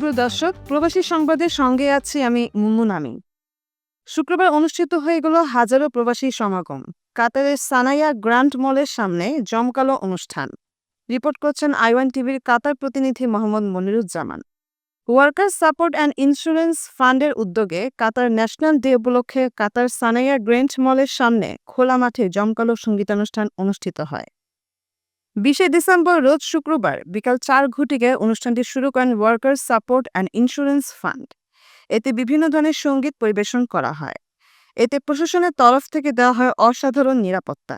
সুপ্রিয় দর্শক, প্রবাসী সংবাদের সঙ্গে আছি আমি মুনমুন আমিন। শুক্রবার অনুষ্ঠিত হয়ে গেল হাজারো প্রবাসী সমাগম। কাতারের সানাইয়া গ্র্যান্ড মলের সামনে জমকালো অনুষ্ঠান। রিপোর্ট করছেন আইওয়ান টিভির কাতার প্রতিনিধি Mohammad Moniruzzaman. Workers support and insurance ফান্ডের উদ্যোগে কাতার ন্যাশনাল ডে উপলক্ষে কাতার সানাইয়া গ্র্যান্ড মলের সামনে খোলা মাঠে জমকালো সঙ্গীতানুষ্ঠান অনুষ্ঠিত হয়। 20 ডিসেম্বর রোজ শুক্রবার বিকাল 4 ঘটিকায় অনুষ্ঠানটি শুরু করেন workers support and insurance fund. এতে বিভিন্ন ধরনের সঙ্গীত পরিবেশন করা হয়। এতে প্রশাসনের তরফ থেকে দেওয়া হয় অসাধারণ নিরাপত্তা।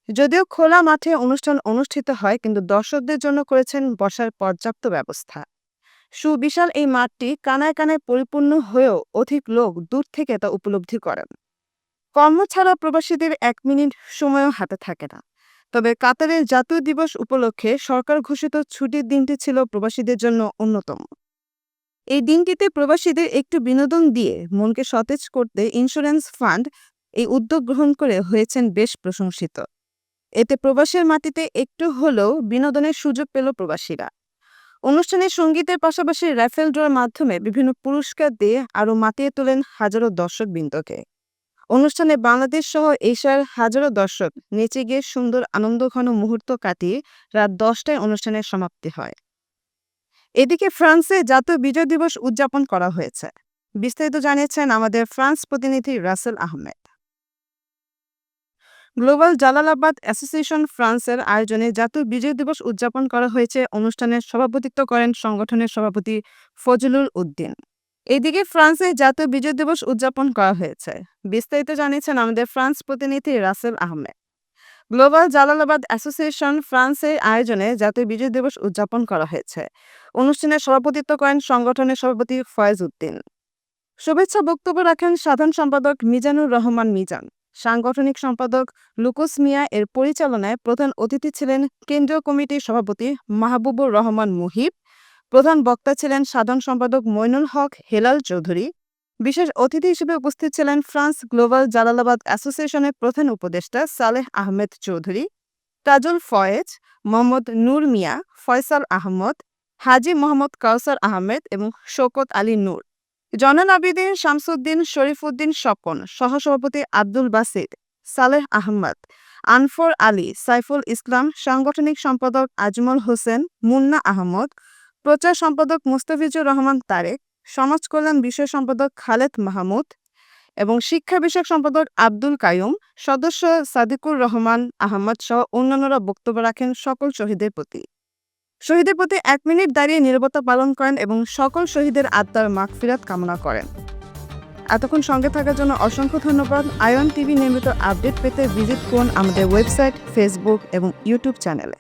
যদিও খোলা মাঠে অনুষ্ঠান অনুষ্ঠিত হয়, কিন্তু দর্শকদের জন্য করেছেন বসার পর্যাপ্ত ব্যবস্থা। সুবিশাল এই মাঠটি কানায় কানায় পরিপূর্ণ হয়েও অধিক লোক দূর থেকে তা উপলব্ধি করেন। কর্ম ছাড়া প্রবাসীদের 1 মিনিট সময়ও হাতে থাকে না। তবে কাতারের জাতীয় দিবস উপলক্ষে সরকার ঘোষিত ছুটির দিনটি ছিল প্রবাসীদের জন্য অন্যতম। এই দিনটিতে প্রবাসীদের একটু বিনোদন দিয়ে মনকে সতেজ করতে ইন্স্যুরেন্স ফান্ড এই উদ্যোগ গ্রহণ করে হয়েছেন বেশ প্রশংসিত। এতে প্রবাসের মাটিতে একটু হলেও বিনোদনের সুযোগ পেল প্রবাসীরা। অনুষ্ঠানে সঙ্গীতের পাশাপাশি র্যাফেল ড্রর মাধ্যমে বিভিন্ন পুরস্কার দিয়ে আরও মাতিয়ে তোলেন হাজারো দর্শকবৃন্দকে। অনুষ্ঠানে বাংলাদেশ সহ এশিয়ার হাজারো দর্শক নেচে গিয়ে সুন্দর আনন্দঘন মুহূর্ত কাটিয়ে রাত 10টায় অনুষ্ঠানের সমাপ্তি হয়। এদিকে ফ্রান্সে জাতীয় বিজয় দিবস উদযাপন করা হয়েছে। বিস্তারিত জানিয়েছেন আমাদের ফ্রান্স প্রতিনিধি রাসেল আহমেদ। গ্লোবাল জালালাবাদ অ্যাসোসিয়েশন ফ্রান্সের আয়োজনে জাতীয় বিজয় দিবস উদযাপন করা হয়েছে। অনুষ্ঠানের সভাপতিত্ব করেন সংগঠনের সভাপতি ফজলুল উদ্দিন। এদিকে ফ্রান্সে জাতীয় বিজয় দিবস উদযাপন করা হয়েছে। বিস্তারিত জানিয়েছেন আমাদের ফ্রান্স প্রতিনিধি রাসেল আহমেদ। গ্লোবাল জালালাবাদ অ্যাসোসিয়েশন ফ্রান্সের আয়োজনে জাতীয় বিজয় দিবস উদযাপন করা হয়েছে। অনুষ্ঠানে সভাপতিত্ব করেন সংগঠনের সভাপতি ফয়েজ উদ্দিন। শুভেচ্ছা বক্তব্য রাখেন সাধারণ সম্পাদক মিজানুর রহমান মিজান। সাংগঠনিক সম্পাদক লুকুস মিয়া এর পরিচালনায় প্রধান অতিথি ছিলেন কেন্দ্রীয় কমিটির সভাপতি মাহবুবুর রহমান মুহিব। প্রধান বক্তা ছিলেন সাধারণ সম্পাদক মইনুল হক হেলাল চৌধুরী। বিশেষ অতিথি হিসেবে উপস্থিত ছিলেন ফ্রান্স গ্লোবাল জালালাবাদ অ্যাসোসিয়েশনের প্রধান উপদেষ্টা সালেহ আহমেদ চৌধুরী, তাজুল ফয়েজ, মোহাম্মদ নূর মিয়া, ফয়সাল আহমদ, হাজী মোহাম্মদ কাউসার আহমেদ এবং শওকত আলী নূর। জয়নুল আবেদিন, শামসুদ্দিন, শরীফুদ্দিন স্বপন, সহসভাপতি আব্দুল বাসিত, সালেহ আহমদ, আনফর আলী, সাইফুল ইসলাম, সাংগঠনিক সম্পাদক আজমল হোসেন, মুন্না আহমদ, প্রচার সম্পাদক মুস্তাফিজুর রহমান তারেক, সমাজ কল্যাণ বিষয় সম্পাদক খালেদ মাহমুদ এবং শিক্ষা বিষয়ক সম্পাদক আব্দুল কাইয়ুম, সদস্য সাদিকুর রহমান আহমদ সহ অন্যান্যরা বক্তব্য রাখেন সকল শহীদের প্রতি। 1 মিনিট দাঁড়িয়ে নীরবতা পালন করেন এবং সকল শহীদের আত্মার মাগফিরাত কামনা করেন। এতক্ষণ সঙ্গে থাকার জন্য অসংখ্য ধন্যবাদ। আইওয়ান টিভি নিয়মিত আপডেট পেতে ভিজিট করুন আমাদের ওয়েবসাইট, ফেসবুক এবং ইউটিউব চ্যানেলে।